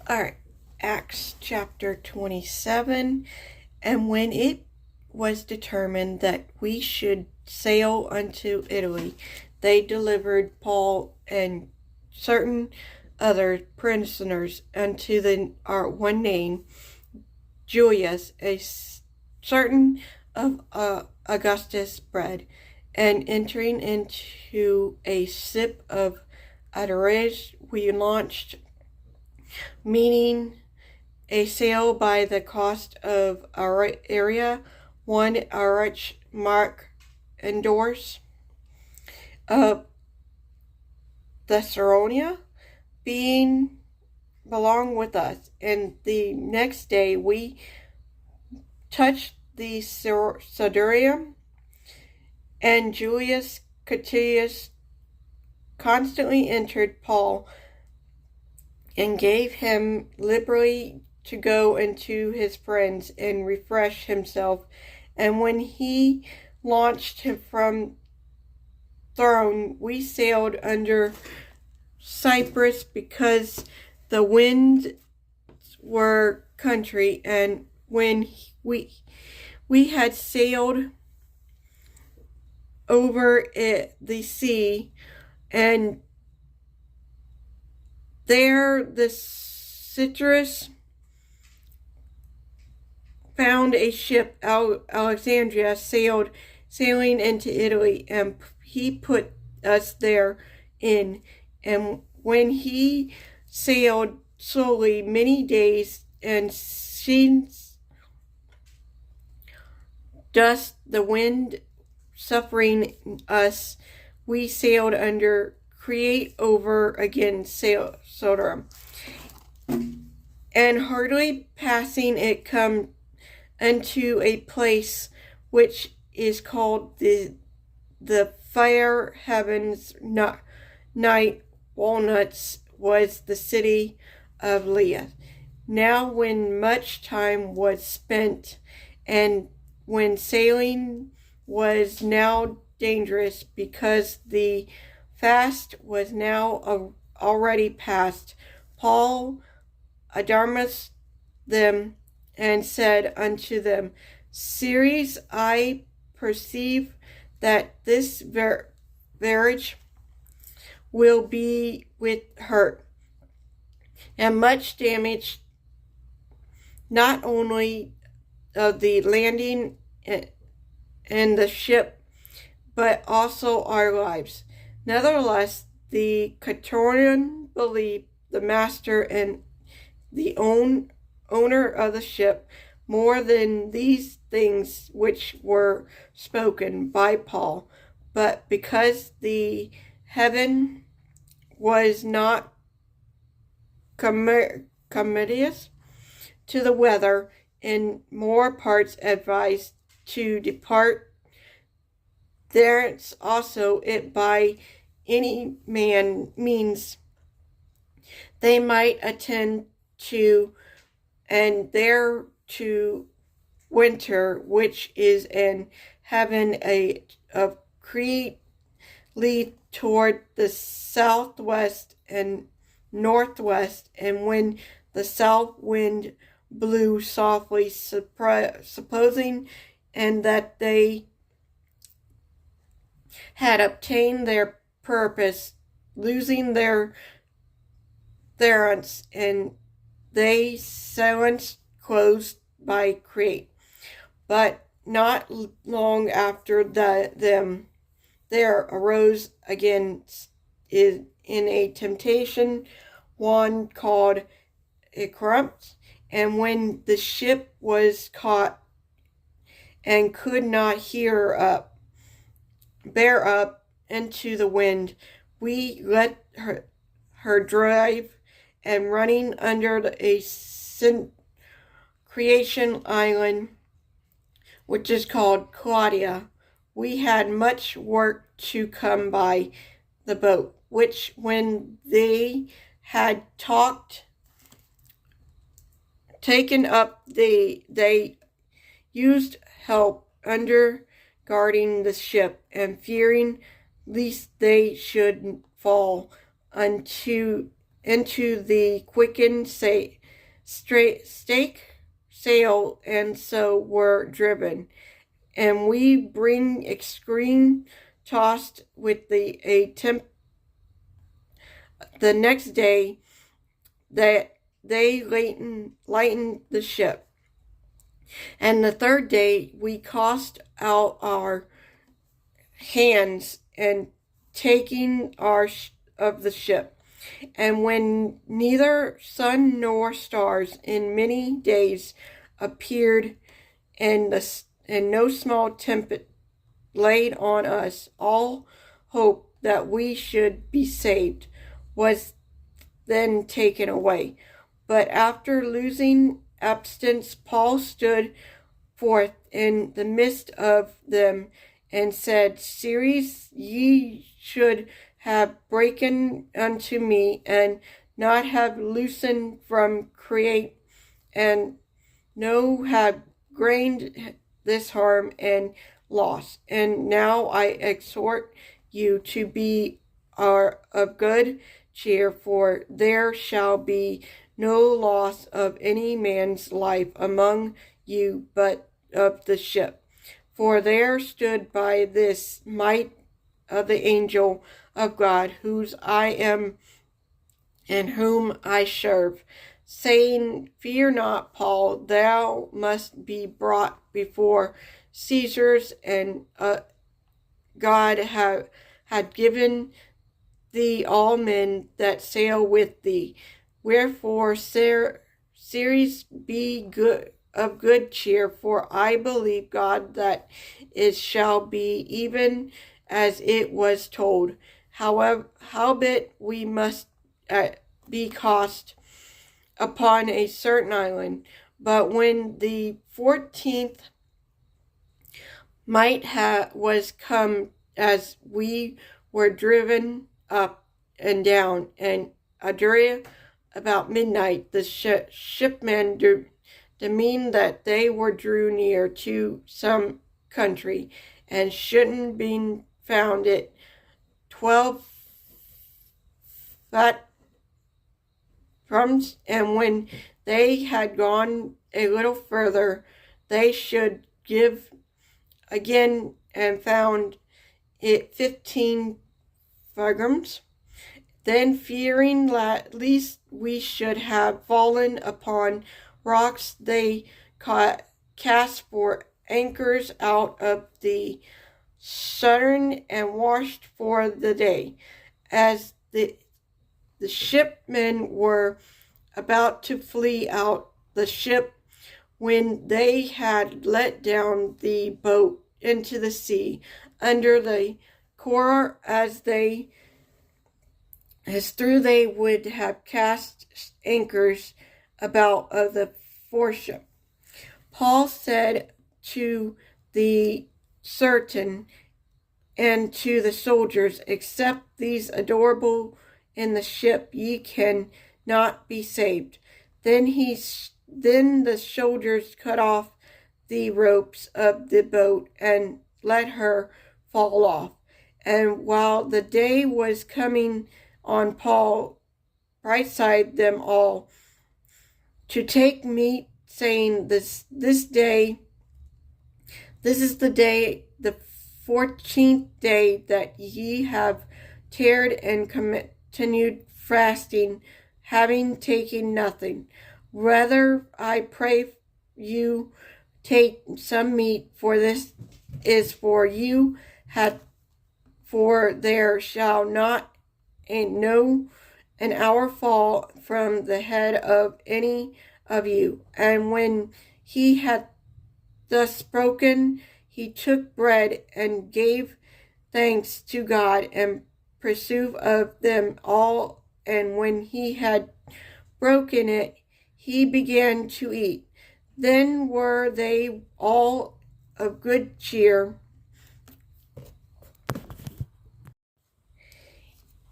All right, Acts chapter 27. And when it was determined that we should sail unto Italy, they delivered Paul and certain other prisoners unto our one name Julius, a certain of Augustus bread, and entering into a ship of Adorais, we launched, meaning a sail by the coast of our area, one Arach Mark endorse of Thessalonia, being belong with us. And the next day we touched the Sidurium, and Julius Catius constantly entered Paul and gave him liberally to go into his friends and refresh himself. And when he launched him from Throne, we sailed under Cyprus because the winds were country. And when we had sailed over the sea, and there the citrus found a ship, Alexandria, sailing into Italy, and he put us there in. And when he sailed slowly many days, and since dust the wind suffering us, we sailed under Crete over again Sodom, and hardly passing it come unto a place which is called the Fire Heavens Night Walnuts, was the city of Leah. Now when much time was spent, and when sailing was now dangerous, because the fast was now already past, Paul addressed them and said unto them, Sirs, I perceive that this voyage will be with hurt and much damage, not only of the landing and the ship, but also our lives. Nevertheless, the Quaternion believed the master and the owner of the ship more than these things which were spoken by Paul. But because the heaven was not commodious to the weather, in more parts advised to depart thence also, it by any means they might attend to, and there to winter, which is in heaven of Crete, lead toward the southwest and northwest. And when the south wind blew softly, supposing and that they had obtained their purpose, losing their thorns, and they silence closed by Crete. But not long after them there arose again in a temptation one called Icarus, and when the ship was caught and could not bear up into the wind, we let her drive, and running under a Creation island, which is called Claudia, we had much work to come by the boat, which when they had taken up, they used help under guarding the ship, and fearing lest they should fall unto into the quickened stake sail, and so were driven. And we bring extreme tossed with the next day that they lightened the ship. And the third day we cast out our hands and taking of the ship. And when neither sun nor stars in many days appeared, and no small tempest laid on us, all hope that we should be saved was then taken away. But after losing abstinence, Paul stood forth in the midst of them and said, Sirs, ye should have broken unto me, and not have loosened from Crete, and no have gained this harm and loss. And now I exhort you to be of good cheer, for there shall be no loss of any man's life among you, but of the ship. For there stood by this might of the angel of God, whose I am and whom I serve, saying, Fear not, Paul, thou must be brought before Caesar's, and God had given thee all men that sail with thee. Wherefore, Sirs, be of good cheer, for I believe God that it shall be even as it was told. Howbeit we must be cast upon a certain island. But when the 14th was come, as we were driven up and down, and Adria about midnight, the shipmen deemed that they were drew near to some country, and shouldn't be found it 12 fathoms. And when they had gone a little further, they should give again, and found it 15 fathoms. Then, fearing lest we should have fallen upon rocks, they cast for anchors out of the southern, and washed for the day. As the shipmen were about to flee out the ship, when they had let down the boat into the sea under the core, as through they would have cast anchors about of the foreship. Paul said to the certain and to the soldiers, Except these adorable in the ship, ye can not be saved. Then the soldiers cut off the ropes of the boat and let her fall off. And while the day was coming on, Paul prophesied them all to take meat, saying, This is the day, the 14th day, that ye have tarried and continued fasting, having taken nothing. Rather, I pray you take some meat, for this is for you, for there shall not an hour fall from the head of any of you. And when he had thus spoken, he took bread and gave thanks to God, and pursued of them all. And when he had broken it, he began to eat. Then were they all of good cheer,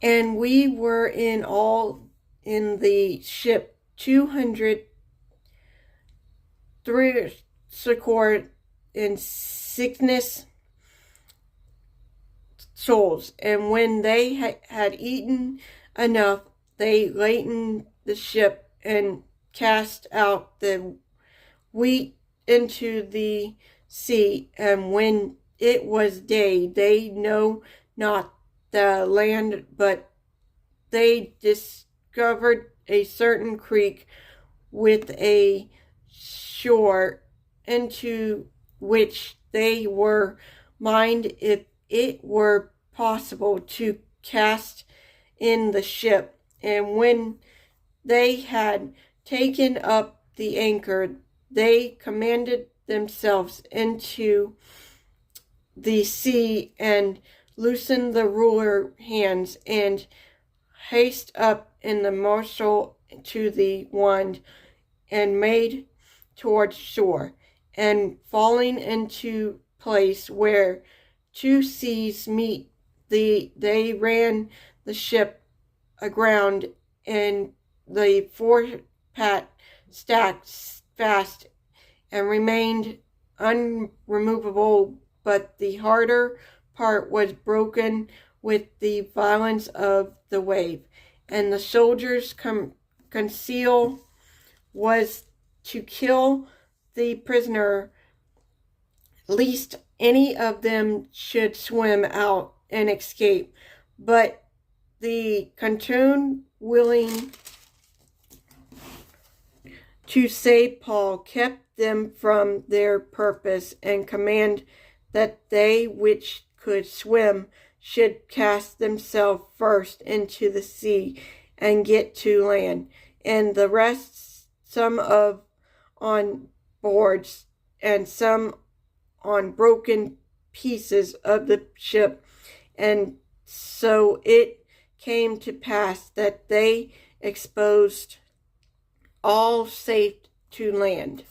and we were in all in the ship 263 in sickness souls. And when they had eaten enough, they lightened the ship and cast out the wheat into the sea. And when it was day, they know not the land, but they discovered a certain creek with a shore, into which they were minded, if it were possible, to cast in the ship. And when they had taken up the anchor, they commanded themselves into the sea, and loosened the ruler hands, and haste up in the morsel to the wand, and made towards shore. And falling into place where two seas meet, they ran the ship aground, and the forepart stacked fast, and remained unremovable, but the harder part was broken with the violence of the wave. And the soldiers' conceal was to kill the prisoner, lest any of them should swim out and escape. But the Quaternion, willing to save Paul, kept them from their purpose, and command that they which could swim should cast themselves first into the sea and get to land, and the rest, some of on boards and some on broken pieces of the ship. And so it came to pass that they exposed all safe to land.